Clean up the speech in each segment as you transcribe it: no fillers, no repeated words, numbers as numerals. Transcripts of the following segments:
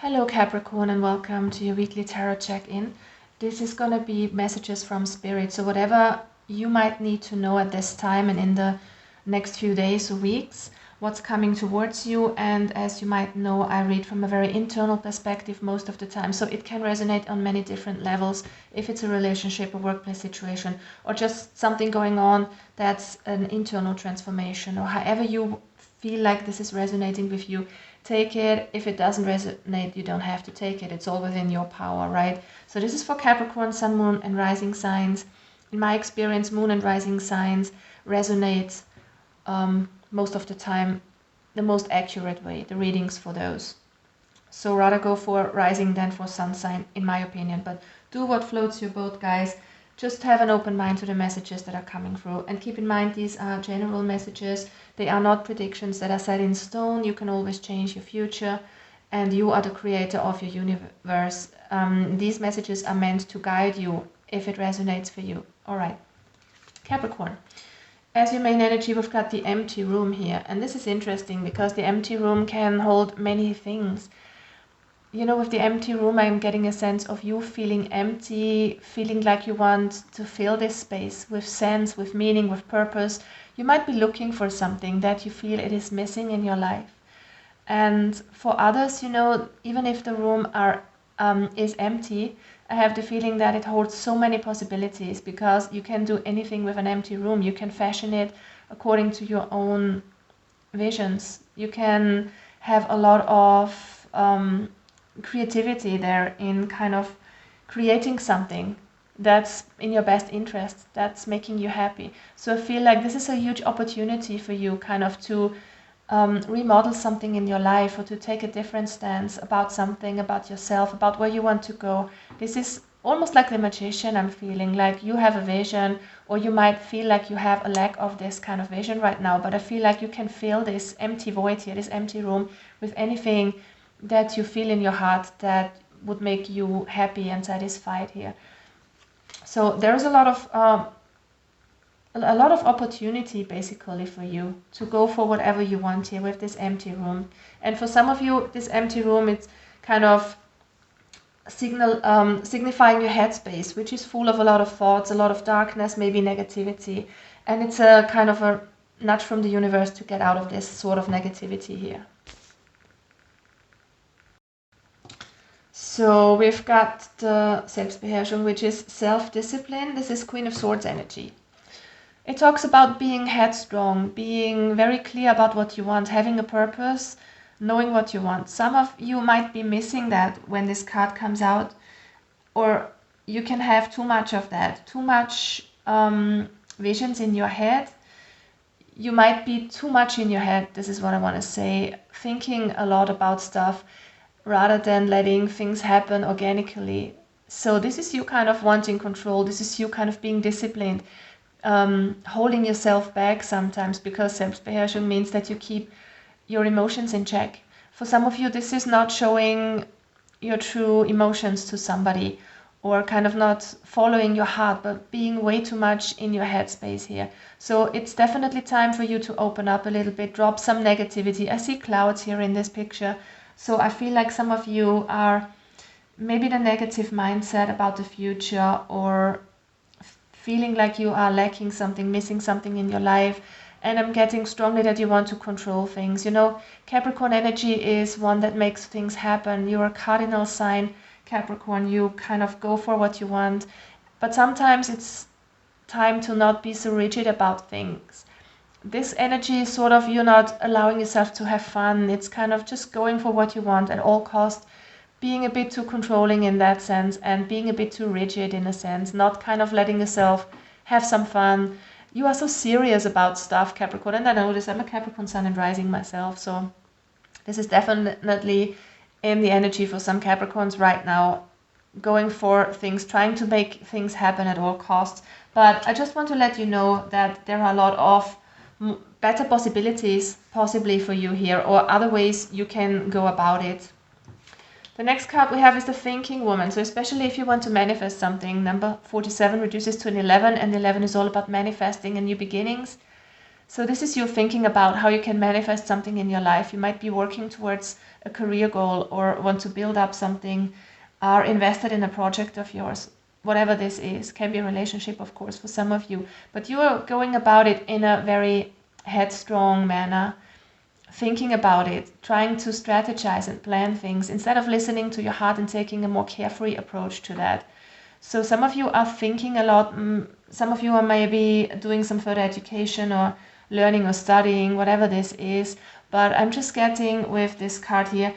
Hello Capricorn and welcome to your weekly tarot check-in. This is going to be messages from Spirit. So whatever you might need to know at this time and in the next few days or weeks, what's coming towards you. And as you might know, I read from a very internal perspective most of the time. So it can resonate on many different levels if it's a relationship, a workplace situation, or just something going on that's an internal transformation, or however you feel like this is resonating with you. Take it. If it doesn't resonate, you don't have to take it. It's all within your power, right? So this is for Capricorn, Sun, Moon, and Rising signs. In my experience, Moon and Rising signs resonate most of the time the most accurate way, the readings for those. So rather go for Rising than for Sun sign, in my opinion. But do what floats your boat, guys. Just have an open mind to the messages that are coming through. And keep in mind, these are general messages. They are not predictions that are set in stone. You can always change your future. And you are the creator of your universe. These messages are meant to guide you if it resonates for you. All right. Capricorn. As your main energy, we've got the empty room here. And this is interesting because the empty room can hold many things. You know, with the empty room, I'm getting a sense of you feeling empty, feeling like you want to fill this space with sense, with meaning, with purpose. You might be looking for something that you feel it is missing in your life. And for others, you know, even if the room is empty, I have the feeling that it holds so many possibilities because you can do anything with an empty room. You can fashion it according to your own visions. You can have a lot of creativity there in kind of creating something that's in your best interest, that's making you happy. So I feel like this is a huge opportunity for you kind of to remodel something in your life or to take a different stance about something, about yourself, about where you want to go. This is almost like the magician. I'm feeling like you have a vision, or you might feel like you have a lack of this kind of vision right now, but I feel like you can fill this empty void here, this empty room, with anything that you feel in your heart that would make you happy and satisfied here. So there's a lot of opportunity basically for you to go for whatever you want here with this empty room. And for some of you, this empty room, it's kind of signifying your headspace, which is full of a lot of thoughts, a lot of darkness, maybe negativity. And it's a kind of a nudge from the universe to get out of this sort of negativity here. So we've got the Selbstbeherrschung, which is self-discipline. This is Queen of Swords energy. It talks about being headstrong, being very clear about what you want, having a purpose, knowing what you want. Some of you might be missing that when this card comes out, or you can have too much of that, too much visions in your head. You might be too much in your head, this is what I want to say, thinking a lot about stuff rather than letting things happen organically. So this is you kind of wanting control. This is you kind of being disciplined, holding yourself back sometimes, because Selbstbeherrschung means that you keep your emotions in check. For some of you, this is not showing your true emotions to somebody, or kind of not following your heart, but being way too much in your headspace here. So it's definitely time for you to open up a little bit, drop some negativity. I see clouds here in this picture. So I feel like some of you are maybe the negative mindset about the future, or feeling like you are lacking something, missing something in your life. And I'm getting strongly that you want to control things. You know, Capricorn energy is one that makes things happen. You're a cardinal sign, Capricorn. You kind of go for what you want. But sometimes it's time to not be so rigid about things. This energy is sort of you not allowing yourself to have fun. It's kind of just going for what you want at all costs, being a bit too controlling in that sense, and being a bit too rigid in a sense, not kind of letting yourself have some fun. You are so serious about stuff, Capricorn, and I know this, I'm a Capricorn Sun and Rising myself, so this is definitely in the energy for some Capricorns right now, going for things, trying to make things happen at all costs. But I just want to let you know that there are a lot of better possibilities possibly for you here, or other ways you can go about it. The next card we have is the Thinking Woman. So especially if you want to manifest something, number 47 reduces to an 11, and 11 is all about manifesting and new beginnings. So this is you thinking about how you can manifest something in your life. You might be working towards a career goal or want to build up something, are invested in a project of yours. Whatever this is, can be a relationship, of course, for some of you. But you are going about it in a very headstrong manner, thinking about it, trying to strategize and plan things instead of listening to your heart and taking a more carefree approach to that. So some of you are thinking a lot. Some of you are maybe doing some further education or learning or studying, whatever this is. But I'm just getting with this card here,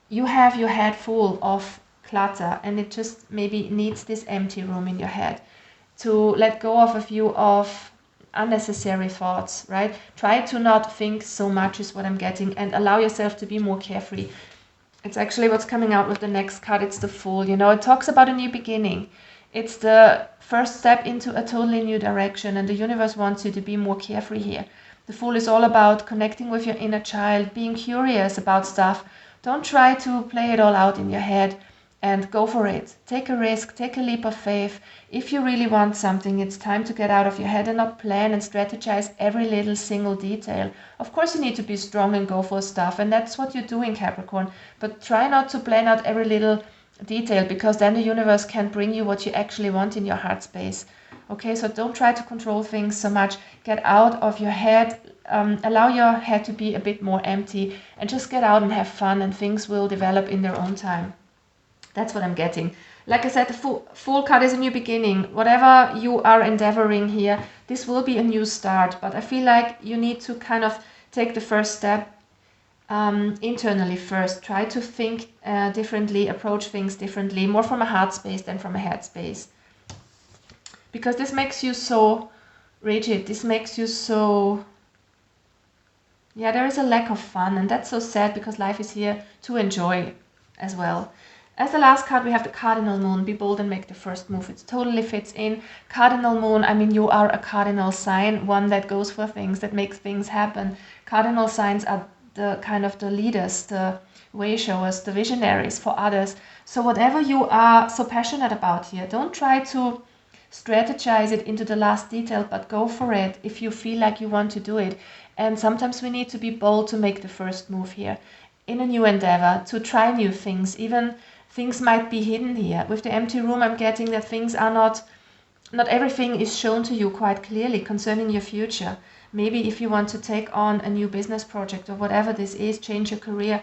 you have your head full of clutter and it just maybe needs this empty room in your head to let go of a few of unnecessary thoughts, right? Try to not think so much is what I'm getting, and allow yourself to be more carefree. It's actually what's coming out with the next card. It's the Fool. You know, it talks about a new beginning. It's the first step into a totally new direction, and the universe wants you to be more carefree here. The Fool is all about connecting with your inner child, being curious about stuff. Don't try to play it all out in your head, and go for it. Take a risk, take a leap of faith. If you really want something, it's time to get out of your head and not plan and strategize every little single detail. Of course you need to be strong and go for stuff, and that's what you're doing, Capricorn. But try not to plan out every little detail, because then the universe can't bring you what you actually want in your heart space. Okay, so don't try to control things so much. Get out of your head. Allow your head to be a bit more empty, and just get out and have fun, and things will develop in their own time. That's what I'm getting. Like I said, the Fool card is a new beginning. Whatever you are endeavoring here, this will be a new start. But I feel like you need to kind of take the first step internally first. Try to think differently, approach things differently, more from a heart space than from a head space. Because this makes you so rigid. This makes you so... yeah, there is a lack of fun. And that's so sad, because life is here to enjoy as well. As the last card, we have the Cardinal Moon. Be bold and make the first move. It totally fits in. Cardinal Moon, I mean, you are a cardinal sign, one that goes for things, that makes things happen. Cardinal signs are the kind of the leaders, the way showers, the visionaries for others. So whatever you are so passionate about here, don't try to strategize it into the last detail, but go for it if you feel like you want to do it. And sometimes we need to be bold to make the first move here in a new endeavor, to try new things. Even things might be hidden here. With the empty room, I'm getting that things are not everything is shown to you quite clearly concerning your future. Maybe if you want to take on a new business project or whatever this is, change your career,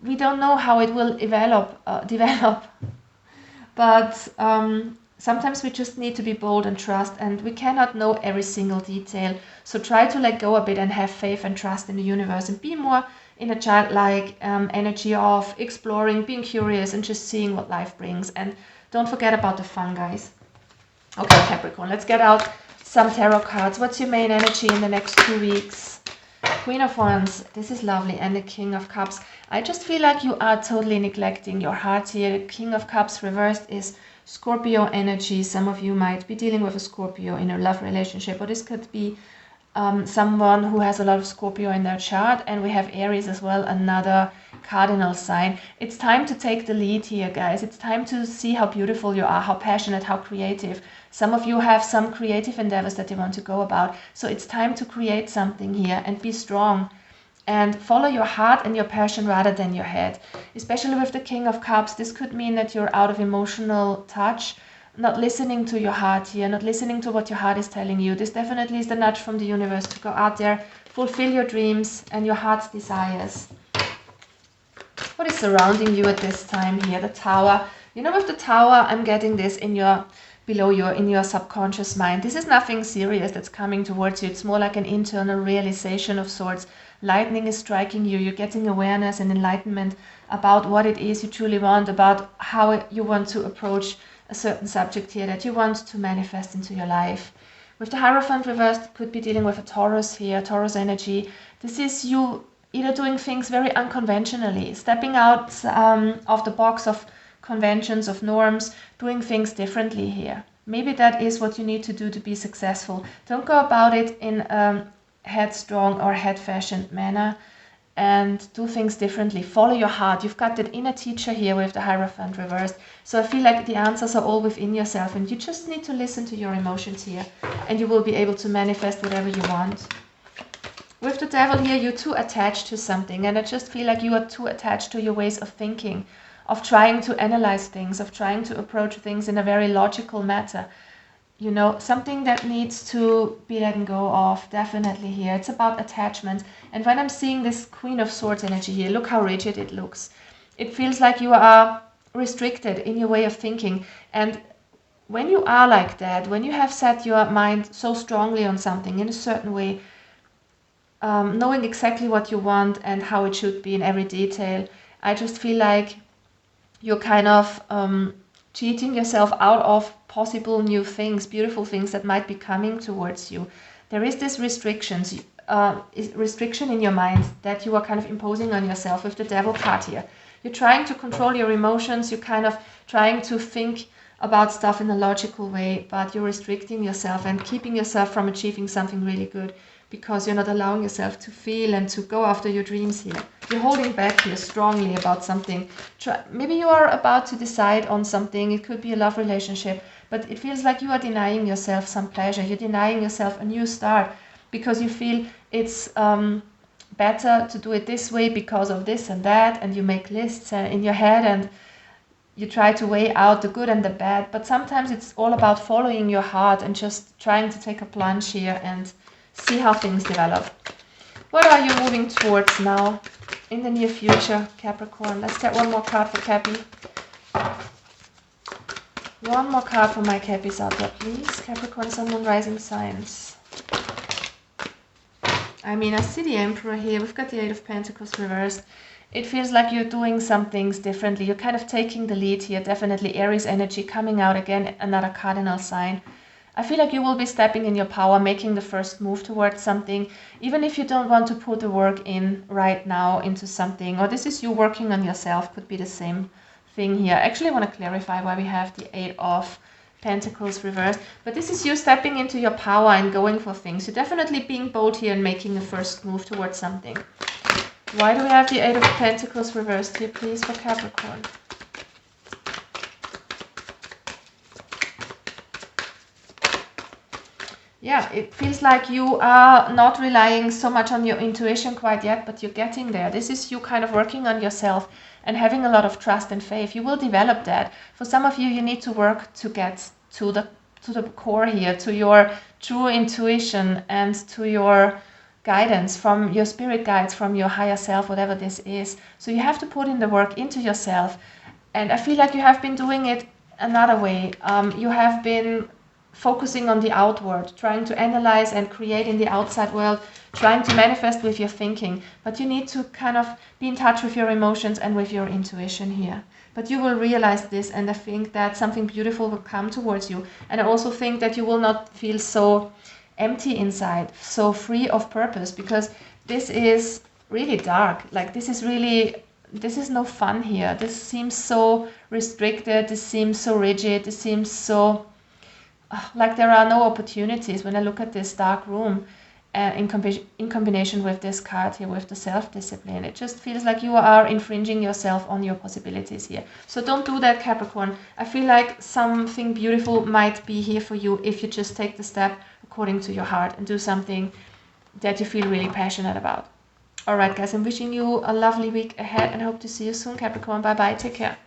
we don't know how it will develop. But sometimes we just need to be bold and trust, and we cannot know every single detail. So try to let go a bit and have faith and trust in the universe, and be more in a childlike energy of exploring, being curious, and just seeing what life brings. And don't forget about the fun, guys. Okay, Capricorn, let's get out some tarot cards. What's your main energy in the next 2 weeks? Queen of Wands, this is lovely, and the King of Cups. I just feel like you are totally neglecting your heart here. The King of Cups reversed is Scorpio energy. Some of you might be dealing with a Scorpio in a love relationship, or this could be someone who has a lot of Scorpio in their chart. And we have Aries as well, another cardinal sign. It's time to take the lead here, guys. It's time to see how beautiful you are, how passionate, how creative. Some of you have some creative endeavors that you want to go about. So it's time to create something here and be strong and follow your heart and your passion rather than your head. Especially with the King of Cups, this could mean that you're out of emotional touch, not listening to your heart here, not listening to what your heart is telling you. This definitely is the nudge from the universe to go out there, fulfill your dreams and your heart's desires. What is surrounding you at this time here? The Tower. You know, with the Tower, I'm getting this in your in your subconscious mind. This is nothing serious that's coming towards you. It's more like an internal realization of sorts. Lightning is striking you. You're getting awareness and enlightenment about what it is you truly want, about how you want to approach a certain subject here that you want to manifest into your life. With the Hierophant reversed, could be dealing with a Taurus here, Taurus energy. This is you either doing things very unconventionally, stepping out of the box of conventions, of norms, doing things differently here. Maybe that is what you need to do to be successful. Don't go about it in a headstrong or head-fashioned manner. and do things differently. Follow your heart. You've got that inner teacher here with the Hierophant reversed. So I feel like the answers are all within yourself, and you just need to listen to your emotions here, and you will be able to manifest whatever you want. With the Devil here, you're too attached to something, and I just feel like you are too attached to your ways of thinking, of trying to analyze things, of trying to approach things in a very logical manner. You know, something that needs to be let go of, definitely here. It's about attachment. And when I'm seeing this Queen of Swords energy here, look how rigid it looks. It feels like you are restricted in your way of thinking. And when you are like that, when you have set your mind so strongly on something in a certain way, knowing exactly what you want and how it should be in every detail, I just feel like you're kind of cheating yourself out of possible new things, beautiful things that might be coming towards you. There is this restriction in your mind that you are kind of imposing on yourself with the Devil card here. You're trying to control your emotions, you're kind of trying to think about stuff in a logical way, but you're restricting yourself and keeping yourself from achieving something really good because you're not allowing yourself to feel and to go after your dreams here. You're holding back here strongly about something. Maybe you are about to decide on something. It could be a love relationship, but it feels like you are denying yourself some pleasure. You're denying yourself a new start because you feel it's better to do it this way because of this and that, and you make lists in your head and you try to weigh out the good and the bad. But sometimes it's all about following your heart and just trying to take a plunge here and see how things develop. What are you moving towards now in the near future, Capricorn? Let's get one more card for Cappy. One more card for my Cappies out there, please. Capricorn, Sun, Moon, Rising signs. I mean, I see the Emperor here. We've got the Eight of Pentacles reversed. It feels like you're doing some things differently. You're kind of taking the lead here. Definitely Aries energy coming out again, another cardinal sign. I feel like you will be stepping in your power, making the first move towards something, even if you don't want to put the work in right now into something, or this is you working on yourself, could be the same thing here. I actually want to clarify why we have the Eight of Pentacles reversed, but this is you stepping into your power and going for things. You're definitely being bold here and making the first move towards something. Why do we have the Eight of Pentacles reversed here, please, for Capricorn? Yeah, it feels like you are not relying so much on your intuition quite yet, but you're getting there. This is you kind of working on yourself and having a lot of trust and faith. You will develop that. For some of you, you need to work to get to the core here, to your true intuition and to your guidance from your spirit guides, from your higher self, whatever this is. So you have to put in the work into yourself. And I feel like you have been doing it another way. You have been focusing on the outward, trying to analyze and create in the outside world, trying to manifest with your thinking. But you need to kind of be in touch with your emotions and with your intuition here. But you will realize this, and I think that something beautiful will come towards you. And I also think that you will not feel so empty inside, so free of purpose, because this is really dark. Like this is no fun here. This seems so restricted, this seems so rigid, this seems so like there are no opportunities when I look at this dark room in combination with this card here with the self-discipline. It just feels like you are infringing yourself on your possibilities here. So don't do that, Capricorn. I feel like something beautiful might be here for you if you just take the step according to your heart and do something that you feel really passionate about. All right, guys, I'm wishing you a lovely week ahead and hope to see you soon, Capricorn. Bye-bye. Take care.